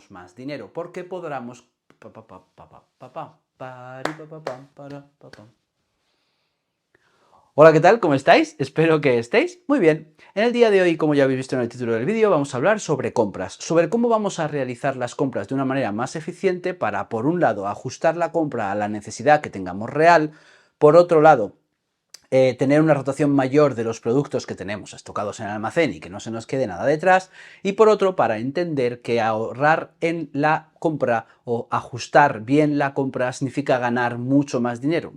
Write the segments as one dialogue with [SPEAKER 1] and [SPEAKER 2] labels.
[SPEAKER 1] más dinero, porque podamos... Hola, ¿qué tal? ¿Cómo estáis? Espero que estéis muy bien. En el día de hoy, como ya habéis visto en el título del vídeo, vamos a hablar sobre compras, sobre cómo vamos a realizar las compras de una manera más eficiente para, por un lado, ajustar la compra a la necesidad que tengamos real, por otro lado, tener una rotación mayor de los productos que tenemos estocados en el almacén y que no se nos quede nada detrás, y por otro, para entender que ahorrar en la compra o ajustar bien la compra significa ganar mucho más dinero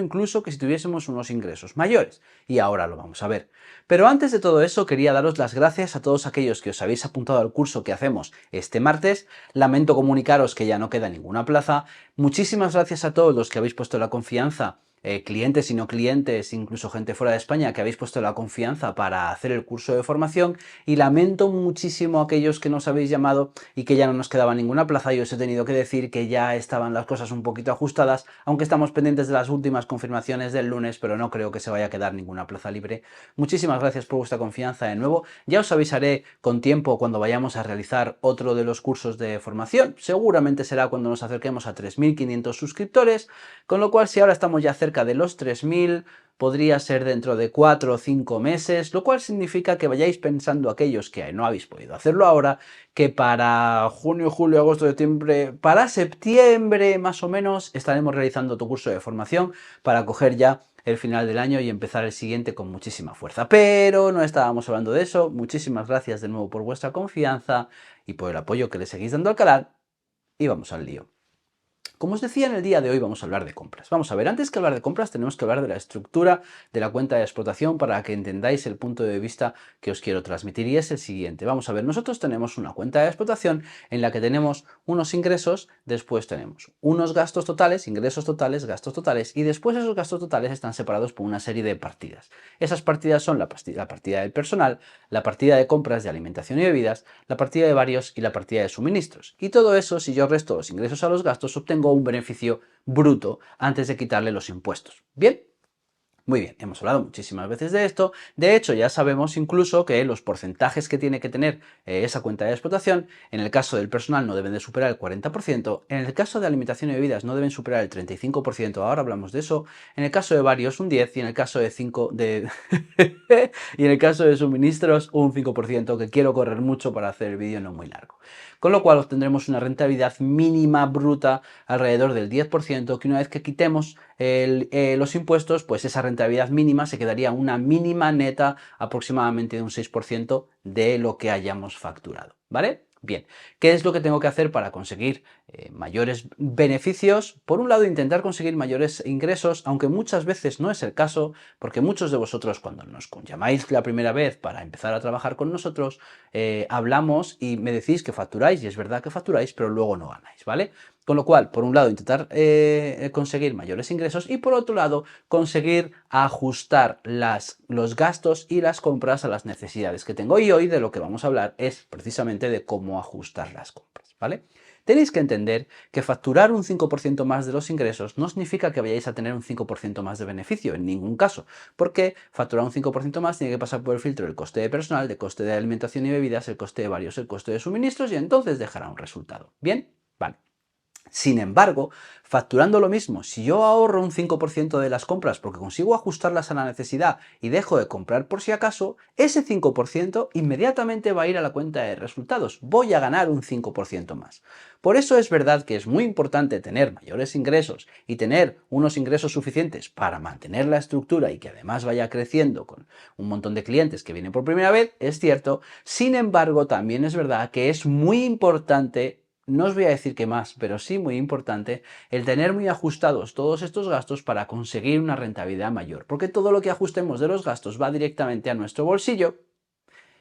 [SPEAKER 1] incluso que si tuviésemos unos ingresos mayores, y ahora lo vamos a ver. Pero antes de todo eso, quería daros las gracias a todos aquellos que os habéis apuntado al curso que hacemos este martes. Lamento comunicaros que ya no queda ninguna plaza. Muchísimas gracias a todos los que habéis puesto la confianza, clientes y no clientes, incluso gente fuera de España, que habéis puesto la confianza para hacer el curso de formación, y lamento muchísimo a aquellos que nos habéis llamado y que ya no nos quedaba ninguna plaza y os he tenido que decir que ya estaban las cosas un poquito ajustadas, aunque estamos pendientes de las últimas confirmaciones del lunes, pero no creo que se vaya a quedar ninguna plaza libre. Muchísimas gracias por vuestra confianza de nuevo. Ya os avisaré con tiempo cuando vayamos a realizar otro de los cursos de formación. Seguramente será cuando nos acerquemos a 3.500 suscriptores, con lo cual si ahora estamos ya cerca de los 3.000, podría ser dentro de 4 o 5 meses, lo cual significa que vayáis pensando, aquellos que no habéis podido hacerlo ahora, que para junio, julio, agosto, septiembre, para septiembre más o menos, estaremos realizando tu curso de formación para coger ya el final del año y empezar el siguiente con muchísima fuerza. Pero no estábamos hablando de eso. Muchísimas gracias de nuevo por vuestra confianza y por el apoyo que le seguís dando al canal, y vamos al lío. Como os decía, en el día de hoy vamos a hablar de compras. Vamos a ver, antes que hablar de compras tenemos que hablar de la estructura de la cuenta de explotación para que entendáis el punto de vista que os quiero transmitir, y es el siguiente. Vamos a ver, nosotros tenemos una cuenta de explotación en la que tenemos unos ingresos, después tenemos unos gastos totales, ingresos totales, gastos totales, y después esos gastos totales están separados por una serie de partidas. Esas partidas son la partida del personal, la partida de compras de alimentación y bebidas, la partida de varios y la partida de suministros. Y todo eso, si yo resto los ingresos a los gastos, obtengo un beneficio bruto antes de quitarle los impuestos. ¿Bien? Muy bien, hemos hablado muchísimas veces de esto. De hecho, ya sabemos incluso que los porcentajes que tiene que tener esa cuenta de explotación, en el caso del personal no deben de superar el 40%, en el caso de alimentación y bebidas no deben superar el 35%, ahora hablamos de eso, en el caso de varios un 10%, y en el caso de y en el caso de suministros un 5%, que quiero correr mucho para hacer el vídeo no muy largo. Con lo cual obtendremos una rentabilidad mínima bruta alrededor del 10%, que una vez que quitemos los impuestos, pues esa rentabilidad mínima se quedaría una mínima neta aproximadamente de un 6% de lo que hayamos facturado, ¿vale? Bien, ¿qué es lo que tengo que hacer para conseguir mayores beneficios? Por un lado, intentar conseguir mayores ingresos, aunque muchas veces no es el caso, porque muchos de vosotros, cuando nos llamáis la primera vez para empezar a trabajar con nosotros, hablamos y me decís que facturáis, y es verdad que facturáis, pero luego no ganáis, ¿vale? Con lo cual, por un lado, intentar conseguir mayores ingresos, y por otro lado, conseguir ajustar los gastos y las compras a las necesidades que tengo. Y hoy de lo que vamos a hablar es precisamente de cómo ajustar las compras, ¿vale? Tenéis que entender que facturar un 5% más de los ingresos no significa que vayáis a tener un 5% más de beneficio, en ningún caso, porque facturar un 5% más tiene que pasar por el filtro del coste de personal, del coste de alimentación y bebidas, el coste de varios, el coste de suministros, y entonces dejará un resultado. ¿Bien? Vale. Sin embargo, facturando lo mismo, si yo ahorro un 5% de las compras porque consigo ajustarlas a la necesidad y dejo de comprar por si acaso, ese 5% inmediatamente va a ir a la cuenta de resultados. Voy a ganar un 5% más. Por eso es verdad que es muy importante tener mayores ingresos y tener unos ingresos suficientes para mantener la estructura y que además vaya creciendo con un montón de clientes que vienen por primera vez, es cierto. Sin embargo, también es verdad que es muy importante, no os voy a decir que más, pero sí muy importante, el tener muy ajustados todos estos gastos para conseguir una rentabilidad mayor, porque todo lo que ajustemos de los gastos va directamente a nuestro bolsillo,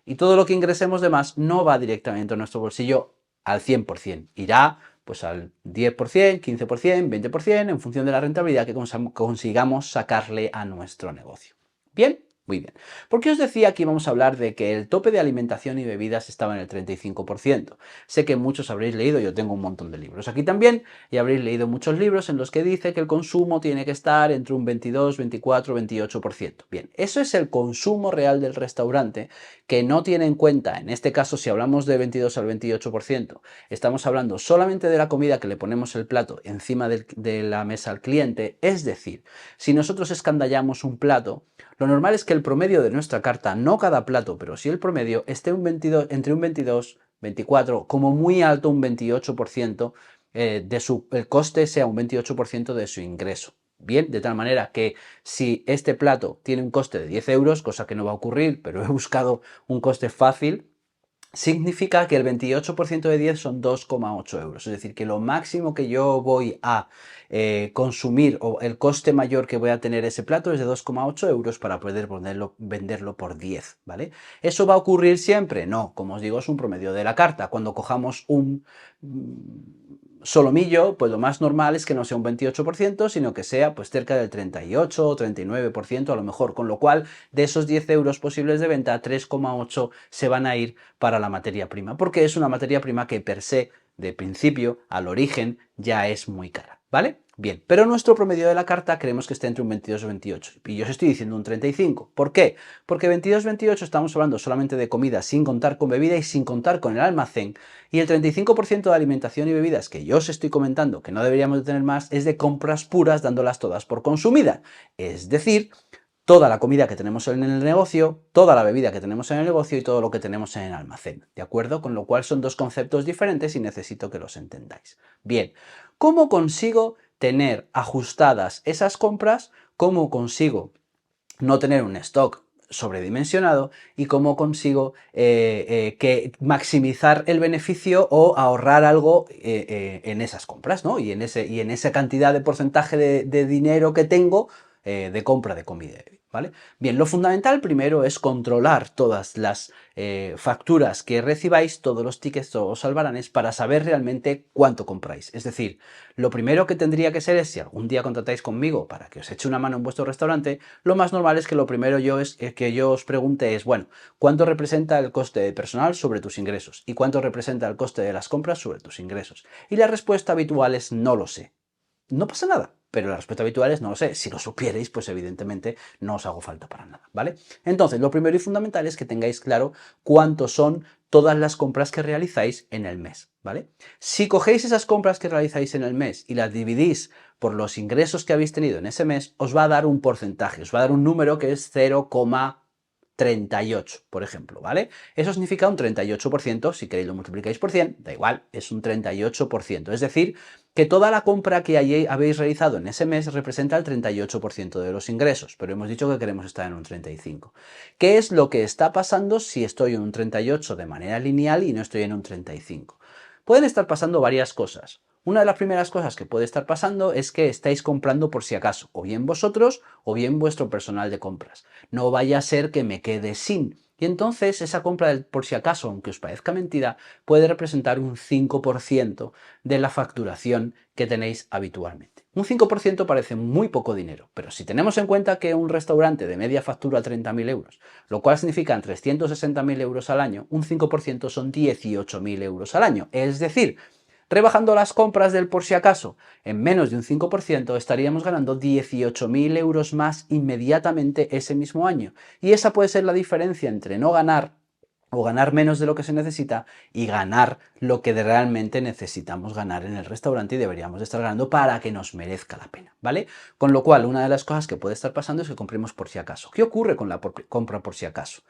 [SPEAKER 1] y todo lo que ingresemos de más no va directamente a nuestro bolsillo al 100%, irá pues al 10%, 15%, 20%, en función de la rentabilidad que consigamos sacarle a nuestro negocio. Bien, Muy bien. ¿Por qué os decía que íbamos a hablar de que el tope de alimentación y bebidas estaba en el 35%? Sé que muchos habréis leído, yo tengo un montón de libros aquí también, y habréis leído muchos libros en los que dice que el consumo tiene que estar entre un 22, 24, 28%. Bien, eso es el consumo real del restaurante, que no tiene en cuenta, en este caso, si hablamos de 22 al 28%, estamos hablando solamente de la comida que le ponemos el plato encima de la mesa al cliente, es decir, si nosotros escandallamos un plato, lo normal es que el promedio de nuestra carta, no cada plato, pero sí el promedio, esté entre un 22, 24, como muy alto un 28%, el coste sea un 28% de su ingreso. Bien, de tal manera que si este plato tiene un coste de 10 euros, cosa que no va a ocurrir, pero he buscado un coste fácil, significa que el 28% de 10 son 2,8 euros. Es decir, que lo máximo que yo voy a consumir o el coste mayor que voy a tener ese plato es de 2,8 euros para poder venderlo por 10, ¿vale? ¿Eso va a ocurrir siempre? No, como os digo, es un promedio de la carta. Cuando cojamos un solomillo, pues lo más normal es que no sea un 28%, sino que sea pues cerca del 38 o 39% a lo mejor, con lo cual de esos 10 euros posibles de venta, 3,8 se van a ir para la materia prima, porque es una materia prima que per se, de principio, al origen, ya es muy cara, ¿vale? Bien, pero nuestro promedio de la carta creemos que está entre un 22 o 28, y yo os estoy diciendo un 35. ¿Por qué? Porque 22-28 estamos hablando solamente de comida sin contar con bebida y sin contar con el almacén, y el 35% de alimentación y bebidas que yo os estoy comentando que no deberíamos de tener más es de compras puras dándolas todas por consumida, es decir, toda la comida que tenemos en el negocio, toda la bebida que tenemos en el negocio y todo lo que tenemos en el almacén, ¿de acuerdo? Con lo cual son dos conceptos diferentes y necesito que los entendáis. Bien, ¿cómo consigo tener ajustadas esas compras? ¿Cómo consigo no tener un stock sobredimensionado y cómo consigo que maximizar el beneficio o ahorrar algo en esas compras, ¿no? Y en esa cantidad de porcentaje de dinero que tengo de compra de comida, ¿vale? Bien, lo fundamental primero es controlar todas las facturas que recibáis, todos los tickets, todos los albaranes, para saber realmente cuánto compráis. Es decir, lo primero que tendría que ser es, si algún día contratáis conmigo para que os eche una mano en vuestro restaurante, lo más normal es que lo primero que yo os pregunte es, bueno, ¿cuánto representa el coste de personal sobre tus ingresos? ¿Y cuánto representa el coste de las compras sobre tus ingresos? Y la respuesta habitual es, no lo sé. No pasa nada, pero la respuesta habitual es no lo sé. Si lo supierais, pues evidentemente no os hago falta para nada, ¿vale? Entonces, lo primero y fundamental es que tengáis claro cuánto son todas las compras que realizáis en el mes, ¿vale? Si cogéis esas compras que realizáis en el mes y las dividís por los ingresos que habéis tenido en ese mes, os va a dar un porcentaje, os va a dar un número que es 0,38, por ejemplo, ¿vale? Eso significa un 38%, si queréis lo multiplicáis por 100, da igual, es un 38%. Es decir, que toda la compra que habéis realizado en ese mes representa el 38% de los ingresos, pero hemos dicho que queremos estar en un 35%. ¿Qué es lo que está pasando si estoy en un 38 de manera lineal y no estoy en un 35? Pueden estar pasando varias cosas. Una de las primeras cosas que puede estar pasando es que estáis comprando por si acaso, o bien vosotros o bien vuestro personal de compras. No vaya a ser que me quede sin. Y entonces esa compra del por si acaso, aunque os parezca mentira, puede representar un 5% de la facturación que tenéis habitualmente. Un 5% parece muy poco dinero, pero si tenemos en cuenta que un restaurante de media factura 30.000 euros, lo cual significa 360.000 euros al año, un 5% son 18.000 euros al año. Es decir, rebajando las compras del por si acaso en menos de un 5%, estaríamos ganando 18.000 euros más inmediatamente ese mismo año. Y esa puede ser la diferencia entre no ganar o ganar menos de lo que se necesita y ganar lo que realmente necesitamos ganar en el restaurante y deberíamos de estar ganando para que nos merezca la pena, ¿vale? Con lo cual, una de las cosas que puede estar pasando es que compremos por si acaso. ¿Qué ocurre con la compra por si acaso?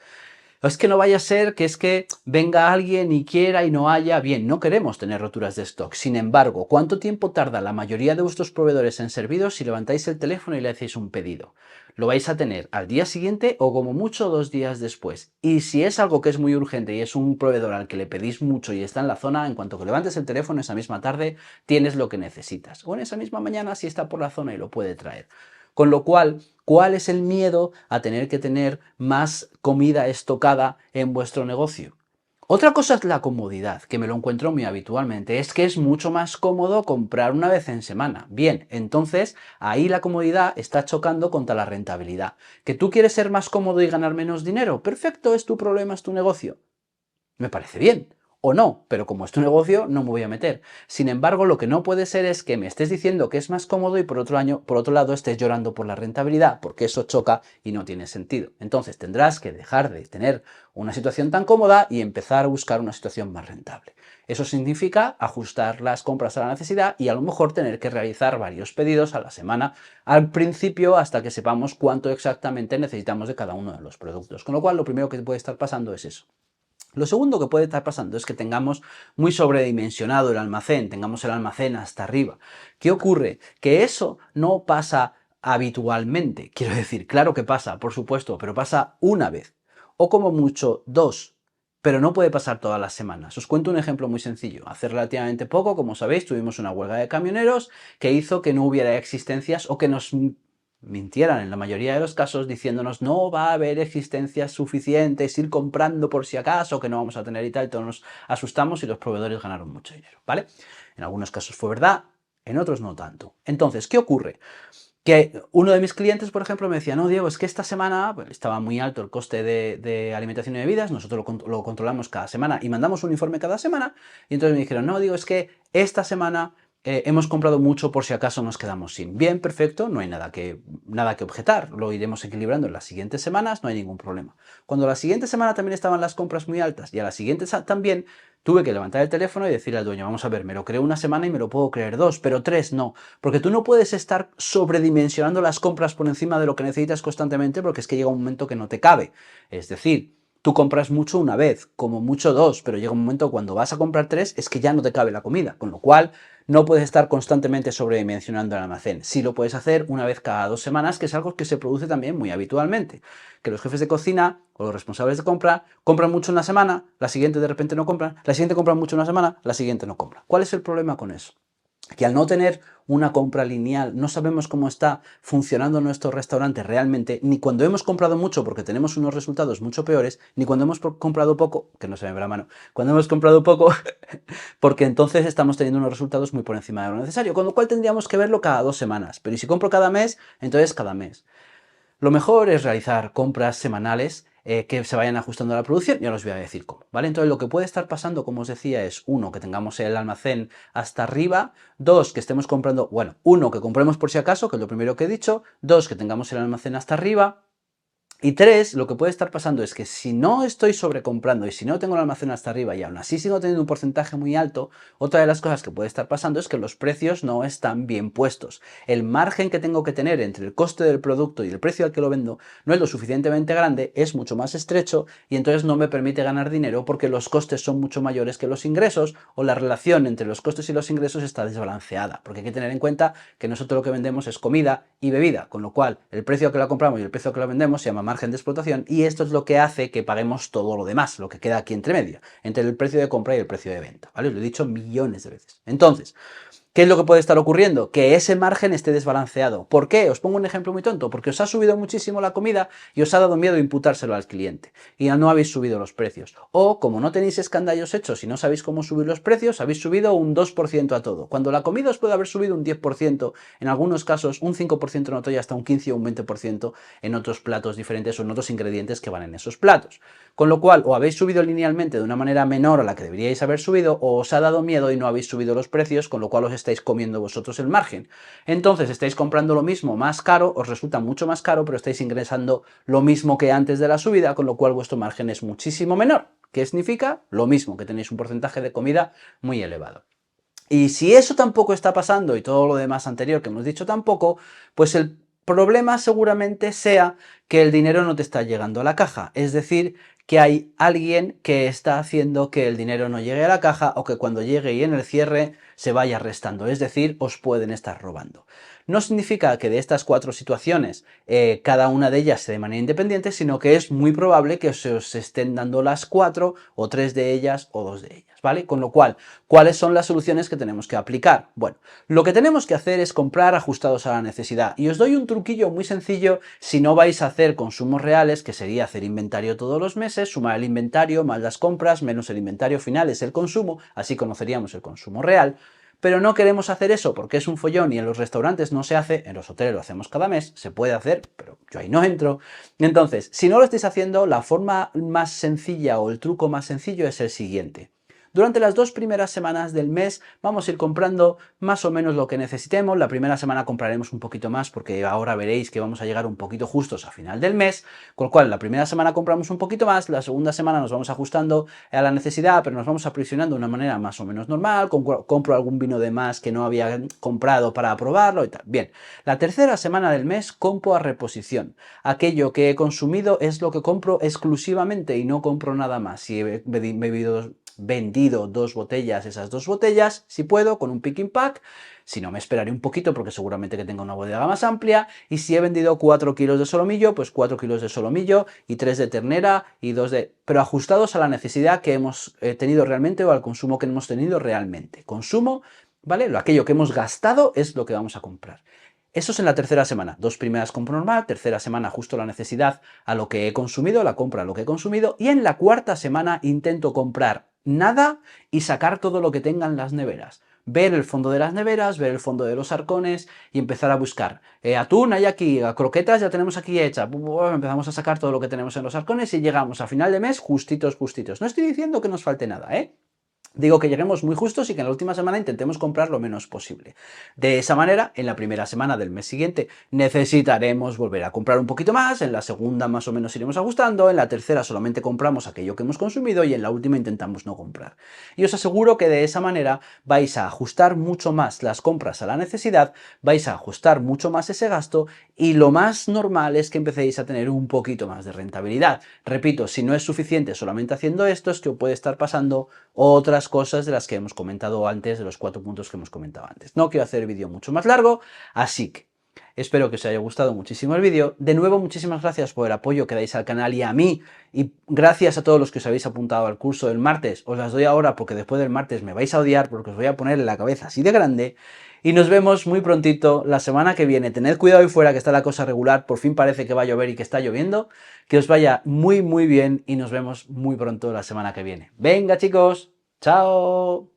[SPEAKER 1] Es que no vaya a ser que es que venga alguien y quiera y no haya. Bien, no queremos tener roturas de stock. Sin embargo, ¿cuánto tiempo tarda la mayoría de vuestros proveedores en serviros si levantáis el teléfono y le hacéis un pedido? Lo vais a tener al día siguiente o como mucho 2 días después. Y si es algo que es muy urgente y es un proveedor al que le pedís mucho y está en la zona, en cuanto que levantes el teléfono esa misma tarde, tienes lo que necesitas. O en esa misma mañana si está por la zona y lo puede traer. Con lo cual, ¿cuál es el miedo a tener que tener más comida estocada en vuestro negocio? Otra cosa es la comodidad, que me lo encuentro muy habitualmente, es que es mucho más cómodo comprar una vez en semana. Bien, entonces ahí la comodidad está chocando contra la rentabilidad. ¿Que tú quieres ser más cómodo y ganar menos dinero? Perfecto, es tu problema, es tu negocio. Me parece bien. O no, pero como es tu negocio, no me voy a meter. Sin embargo, lo que no puede ser es que me estés diciendo que es más cómodo y por otro lado estés llorando por la rentabilidad, porque eso choca y no tiene sentido. Entonces tendrás que dejar de tener una situación tan cómoda y empezar a buscar una situación más rentable. Eso significa ajustar las compras a la necesidad y a lo mejor tener que realizar varios pedidos a la semana al principio hasta que sepamos cuánto exactamente necesitamos de cada uno de los productos. Con lo cual, lo primero que puede estar pasando es eso. Lo segundo que puede estar pasando es que tengamos muy sobredimensionado el almacén, tengamos el almacén hasta arriba. ¿Qué ocurre? Que eso no pasa habitualmente. Quiero decir, claro que pasa, por supuesto, pero pasa una vez. O como mucho, dos. Pero no puede pasar todas las semanas. Os cuento un ejemplo muy sencillo. Hace relativamente poco, como sabéis, tuvimos una huelga de camioneros que hizo que no hubiera existencias o que nos mintieran en la mayoría de los casos diciéndonos no va a haber existencias suficientes, ir comprando por si acaso, que no vamos a tener y tal, y todos nos asustamos y los proveedores ganaron mucho dinero, ¿vale? En algunos casos fue verdad, en otros no tanto. Entonces, ¿qué ocurre? Que uno de mis clientes, por ejemplo, me decía, no, Diego, es que esta semana pues, estaba muy alto el coste de alimentación y bebidas, nosotros lo controlamos cada semana y mandamos un informe cada semana, y entonces me dijeron, no, Diego, es que esta semana hemos comprado mucho por si acaso nos quedamos sin. Bien, perfecto, no hay nada que objetar, lo iremos equilibrando en las siguientes semanas, no hay ningún problema. Cuando la siguiente semana también estaban las compras muy altas y a la siguiente también, tuve que levantar el teléfono y decirle al dueño, vamos a ver, me lo creo una semana y me lo puedo creer dos, pero tres no, porque tú no puedes estar sobredimensionando las compras por encima de lo que necesitas constantemente porque es que llega un momento que no te cabe. Es decir, tú compras mucho una vez, como mucho dos, pero llega un momento cuando vas a comprar tres es que ya no te cabe la comida, con lo cual no puedes estar constantemente sobredimensionando el almacén. Sí lo puedes hacer una vez cada 2 semanas, que es algo que se produce también muy habitualmente. Que los jefes de cocina o los responsables de compra compran mucho una semana, la siguiente de repente no compran, la siguiente compran mucho una semana, la siguiente no compran. ¿Cuál es el problema con eso? Que al no tener una compra lineal, no sabemos cómo está funcionando nuestro restaurante realmente, ni cuando hemos comprado mucho porque tenemos unos resultados mucho peores, ni cuando hemos comprado poco, que no se me ve la mano, cuando hemos comprado poco, porque entonces estamos teniendo unos resultados muy por encima de lo necesario, con lo cual tendríamos que verlo cada 2 semanas. Pero ¿y si compro cada mes? Entonces cada mes. Lo mejor es realizar compras semanales que se vayan ajustando a la producción, ya os voy a decir cómo, ¿vale? Entonces lo que puede estar pasando, como os decía, es uno, que tengamos el almacén hasta arriba, dos, que estemos comprando, bueno, uno, que compremos por si acaso, que es lo primero que he dicho, dos, que tengamos el almacén hasta arriba, y tres, lo que puede estar pasando es que si no estoy sobrecomprando y si no tengo el almacén hasta arriba y aún así sigo teniendo un porcentaje muy alto, otra de las cosas que puede estar pasando es que los precios no están bien puestos. El margen que tengo que tener entre el coste del producto y el precio al que lo vendo no es lo suficientemente grande, es mucho más estrecho y entonces no me permite ganar dinero porque los costes son mucho mayores que los ingresos o la relación entre los costes y los ingresos está desbalanceada. Porque hay que tener en cuenta que nosotros lo que vendemos es comida y bebida, con lo cual el precio que la compramos y el precio que la vendemos se llama margen de explotación y esto es lo que hace que paguemos todo lo demás, lo que queda aquí entre medio, entre el precio de compra y el precio de venta, ¿vale? Os lo he dicho millones de veces. Entonces, ¿qué es lo que puede estar ocurriendo? Que ese margen esté desbalanceado. ¿Por qué? Os pongo un ejemplo muy tonto. Porque os ha subido muchísimo la comida y os ha dado miedo imputárselo al cliente. Y no habéis subido los precios. O como no tenéis escandallos hechos y no sabéis cómo subir los precios, habéis subido un 2% a todo. Cuando la comida os puede haber subido un 10%, en algunos casos un 5% en otro y hasta un 15 o un 20% en otros platos diferentes o en otros ingredientes que van en esos platos. Con lo cual, o habéis subido linealmente de una manera menor a la que deberíais haber subido, o os ha dado miedo y no habéis subido los precios, con lo cual os estáis comiendo vosotros el margen. Entonces estáis comprando lo mismo más caro, os resulta mucho más caro, pero estáis ingresando lo mismo que antes de la subida, con lo cual vuestro margen es muchísimo menor. ¿Qué significa? Lo mismo, que tenéis un porcentaje de comida muy elevado. Y si eso tampoco está pasando y todo lo demás anterior que hemos dicho tampoco, pues el problema seguramente sea que el dinero no te está llegando a la caja. Es decir, que hay alguien que está haciendo que el dinero no llegue a la caja o que cuando llegue y en el cierre se vaya restando. Es decir, os pueden estar robando. No significa que de estas 4 situaciones cada una de ellas sea de manera independiente, sino que es muy probable que se os estén dando las 4 o 3 de ellas o 2 de ellas, ¿vale? Con lo cual, ¿cuáles son las soluciones que tenemos que aplicar? Bueno, lo que tenemos que hacer es comprar ajustados a la necesidad. Y os doy un truquillo muy sencillo si no vais a hacer consumos reales, que sería hacer inventario todos los meses, meses, sumar el inventario más las compras menos el inventario final es el consumo, así conoceríamos el consumo real. Pero no queremos hacer eso porque es un follón y en los restaurantes no se hace, en los hoteles lo hacemos cada mes, se puede hacer, pero yo ahí no entro. Entonces, si no lo estáis haciendo, la forma más sencilla o el truco más sencillo es el siguiente. Durante las 2 primeras semanas del mes vamos a ir comprando más o menos lo que necesitemos. La primera semana compraremos un poquito más porque ahora veréis que vamos a llegar un poquito justos a final del mes, con lo cual la primera semana compramos un poquito más, la segunda semana nos vamos ajustando a la necesidad, pero nos vamos aprisionando de una manera más o menos normal, compro algún vino de más que no había comprado para probarlo y tal. Bien, la tercera semana del mes compro a reposición. Aquello que he consumido es lo que compro exclusivamente y no compro nada más. Si he vendido 2 botellas, esas 2 botellas, si puedo, con un picking pack. Si no, me esperaré un poquito porque seguramente que tenga una bodega más amplia. Y si he vendido 4 kilos de solomillo, pues 4 kilos de solomillo y 3 de ternera y 2 de... pero ajustados a la necesidad que hemos tenido realmente o al consumo que hemos tenido realmente. Consumo, ¿vale? Aquello que hemos gastado es lo que vamos a comprar. Eso es en la tercera semana. 2 primeras compro normal, tercera semana ajusto la necesidad a lo que he consumido, la compra a lo que he consumido, y en la cuarta semana intento comprar nada y sacar todo lo que tengan las neveras. Ver el fondo de las neveras, ver el fondo de los arcones y empezar a buscar. Atún hay aquí, croquetas ya tenemos aquí hechas. Empezamos a sacar todo lo que tenemos en los arcones y llegamos a final de mes justitos, justitos. No estoy diciendo que nos falte nada, ¿eh? Digo que lleguemos muy justos y que en la última semana intentemos comprar lo menos posible. De esa manera, en la primera semana del mes siguiente necesitaremos volver a comprar un poquito más, en la segunda más o menos iremos ajustando, en la tercera solamente compramos aquello que hemos consumido y en la última intentamos no comprar. Y os aseguro que de esa manera vais a ajustar mucho más las compras a la necesidad, vais a ajustar mucho más ese gasto y lo más normal es que empecéis a tener un poquito más de rentabilidad. Repito, si no es suficiente solamente haciendo esto, es que os puede estar pasando otras cosas de las que hemos comentado antes, de los 4 puntos que hemos comentado antes. No quiero hacer el vídeo mucho más largo, así que espero que os haya gustado muchísimo el vídeo. De nuevo, muchísimas gracias por el apoyo que dais al canal y a mí, y gracias a todos los que os habéis apuntado al curso del martes. Os las doy ahora porque después del martes me vais a odiar porque os voy a poner en la cabeza así de grande. Y nos vemos muy prontito la semana que viene. Tened cuidado ahí fuera que está la cosa regular, por fin parece que va a llover y que está lloviendo. Que os vaya muy muy bien y nos vemos muy pronto la semana que viene. Venga chicos, chao.